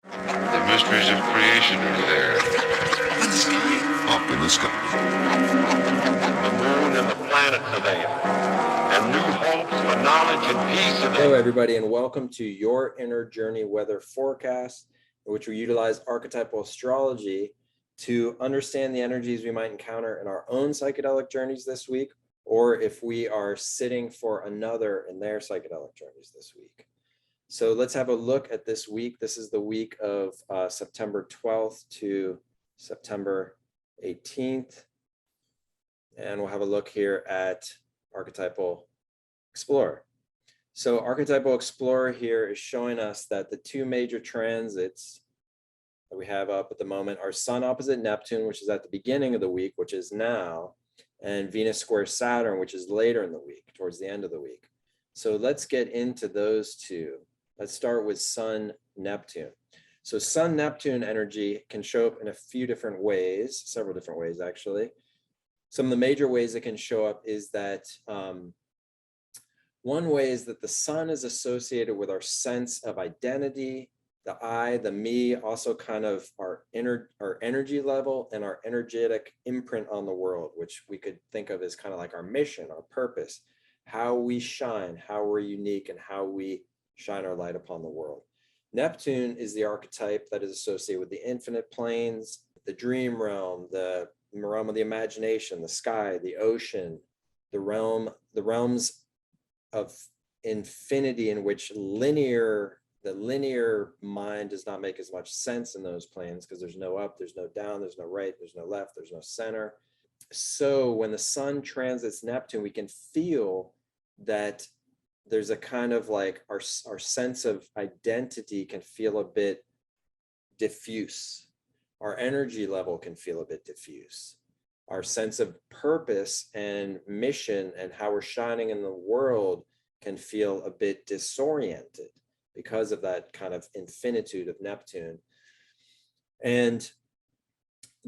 The mysteries of creation are there. In the sky. Up in the sky. The moon and the planets are there. And new hopes for knowledge and peace are there. Hello, everybody, and welcome to Your Inner Journey Weather Forecast, in which we utilize archetypal astrology to understand the energies we might encounter in our own psychedelic journeys this week, or if we are sitting for another in their psychedelic journeys this week. So let's have a look at this week. This is the week of September 12th to September 18th. And we'll have a look here at Archetypal Explorer. So Archetypal Explorer here is showing us that the two major transits that we have up at the moment are Sun opposite Neptune, which is at the beginning of the week, which is now, and Venus square Saturn, which is later in the week, towards the end of the week. So let's get into those two. Let's start with Sun Neptune. So Sun Neptune energy can show up in a few different ways, several different ways actually. Some of the major ways it can show up is that one way is that the sun is associated with our sense of identity, the I, the me, also kind of our energy level and our energetic imprint on the world, which we could think of as kind of like our mission, our purpose, how we shine, how we're unique, and how we shine our light upon the world. Neptune is the archetype that is associated with the infinite planes, the dream realm, the realm of the imagination, the sky, the ocean, the realms of infinity, in which the linear mind does not make as much sense in those planes because there's no up, there's no down, there's no right, there's no left, there's no center. So when the sun transits Neptune, we can feel that there's a kind of like our sense of identity can feel a bit diffuse. Our energy level can feel a bit diffuse. Our sense of purpose and mission and how we're shining in the world can feel a bit disoriented because of that kind of infinitude of Neptune. And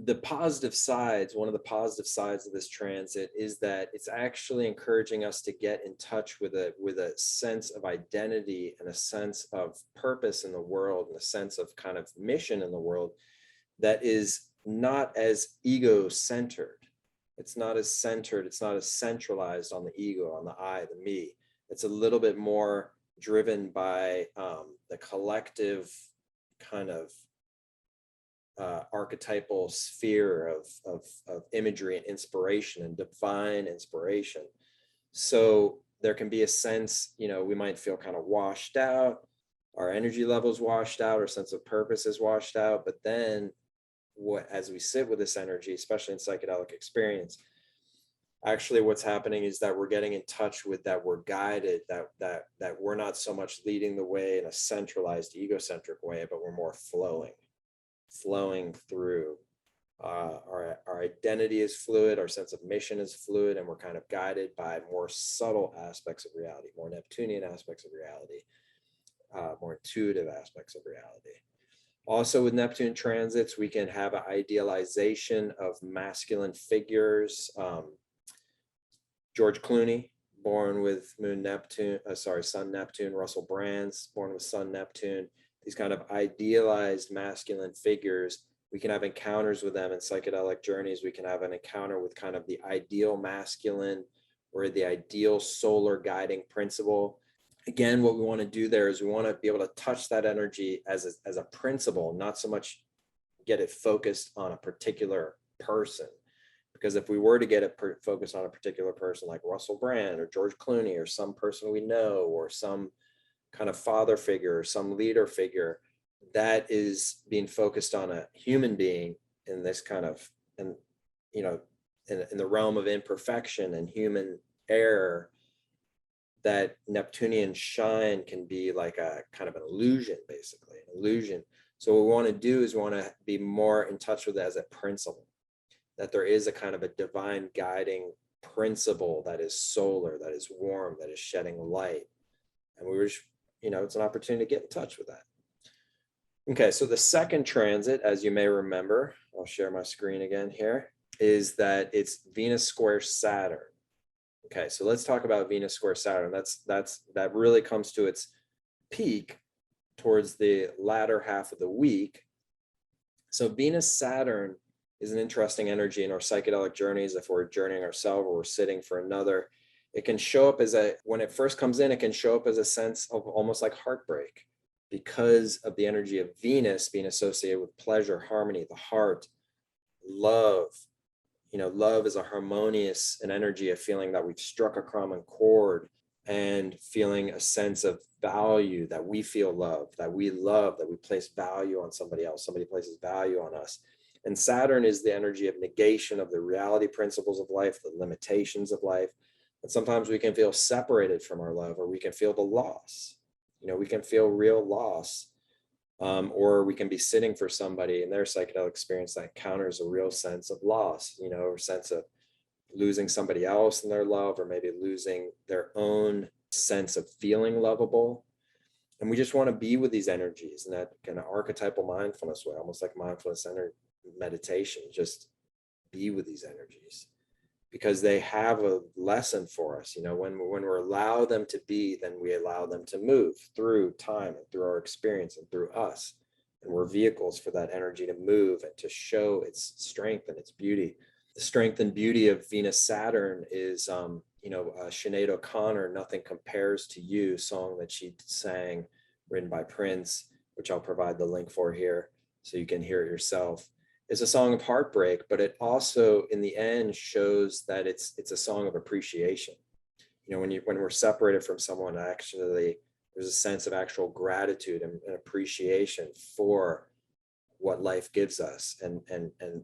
the positive sides, one of the positive sides of this transit is that it's actually encouraging us to get in touch with a sense of identity and a sense of purpose in the world and a sense of kind of mission in the world that is not as ego-centered. It's not as centered, it's not as centralized on the ego, on the I, the me. It's a little bit more driven by the collective kind of archetypal sphere of imagery and inspiration and divine inspiration. So there can be a sense, we might feel kind of washed out, our energy levels washed out, our sense of purpose is washed out, but then as we sit with this energy, especially in psychedelic experience, actually what's happening is that we're getting in touch with that we're guided, that we're not so much leading the way in a centralized egocentric way, but we're more flowing through. Our identity is fluid, our sense of mission is fluid, and we're kind of guided by more subtle aspects of reality, more Neptunian aspects of reality, more intuitive aspects of reality. Also with Neptune transits, we can have an idealization of masculine figures. George Clooney, born with Sun Neptune. Russell Brand's born with Sun Neptune. These kind of idealized masculine figures, we can have encounters with them in psychedelic journeys. We can have an encounter with kind of the ideal masculine or the ideal solar guiding principle. Again, what we want to do there is we want to be able to touch that energy as a principle, not so much get it focused on a particular person. Because if we were to get it focused on a particular person like Russell Brand or George Clooney or some person we know or some kind of father figure or some leader figure, that is being focused on a human being in this kind of, in the realm of imperfection and human error. That Neptunian shine can be like a kind of an illusion, basically, an illusion. So what we want to do is we want to be more in touch with it as a principle, that there is a kind of a divine guiding principle that is solar, that is warm, that is shedding light. And we were, it's an opportunity to get in touch with that. Okay, so the second transit, as you may remember, I'll share my screen again here, is that it's Venus square Saturn. Okay, so let's talk about Venus square Saturn. That really comes to its peak towards the latter half of the week. So Venus Saturn is an interesting energy in our psychedelic journeys. If we're journeying ourselves or we're sitting for another, it can show up when it first comes in, it can show up as a sense of almost like heartbreak, because of the energy of Venus being associated with pleasure, harmony, the heart, love. Love is a harmonious, an energy of feeling that we've struck a common chord and feeling a sense of value, that we feel love, that we place value on somebody else, somebody places value on us. And Saturn is the energy of negation of the reality principles of life, the limitations of life. And sometimes we can feel separated from our love, or we can feel the loss. We can feel real loss, or we can be sitting for somebody in their psychedelic experience that encounters a real sense of loss, or sense of losing somebody else in their love, or maybe losing their own sense of feeling lovable. And we just want to be with these energies in that kind of archetypal mindfulness way, almost like mindfulness meditation, just be with these energies, because they have a lesson for us. When we allow them to be, then we allow them to move through time and through our experience and through us. And we're vehicles for that energy to move and to show its strength and its beauty. The strength and beauty of Venus Saturn is, Sinead O'Connor, Nothing Compares to You song that she sang, written by Prince, which I'll provide the link for here so you can hear it yourself. It's a song of heartbreak, but it also, in the end, shows that it's a song of appreciation. When we're separated from someone, actually, there's a sense of actual gratitude and appreciation for what life gives us and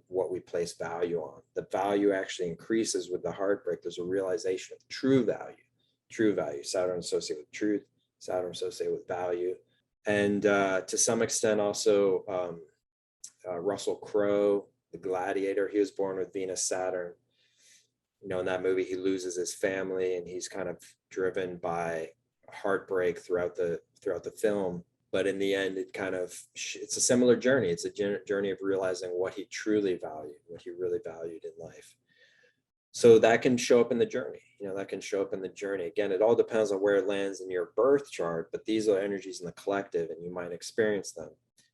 what we place value on. The value actually increases with the heartbreak. There's a realization of true value. Saturn associated with truth, Saturn associated with value. And to some extent also, Russell Crowe, the gladiator, he was born with Venus Saturn. In that movie, he loses his family and he's kind of driven by heartbreak throughout the film. But in the end, it's a similar journey. It's a journey of realizing what he truly valued, what he really valued in life. So that can show up in the journey. Again, it all depends on where it lands in your birth chart, but these are energies in the collective and you might experience them.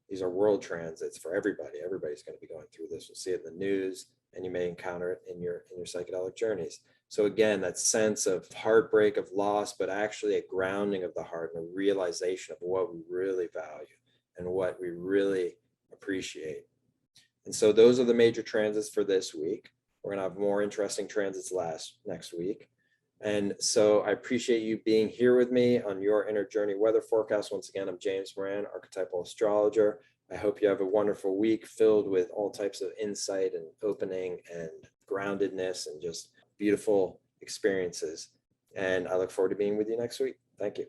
These are world transits for everybody. Everybody's going to be going through this. You'll see it in the news, and you may encounter it in your psychedelic journeys. So again, that sense of heartbreak, of loss, but actually a grounding of the heart and a realization of what we really value and what we really appreciate. And so those are the major transits for this week. We're going to have more interesting transits next week. And so I appreciate you being here with me on your Inner Journey weather forecast. Once again, I'm James Moran, archetypal astrologer. I hope you have a wonderful week filled with all types of insight and opening and groundedness and just beautiful experiences. And I look forward to being with you next week. Thank you.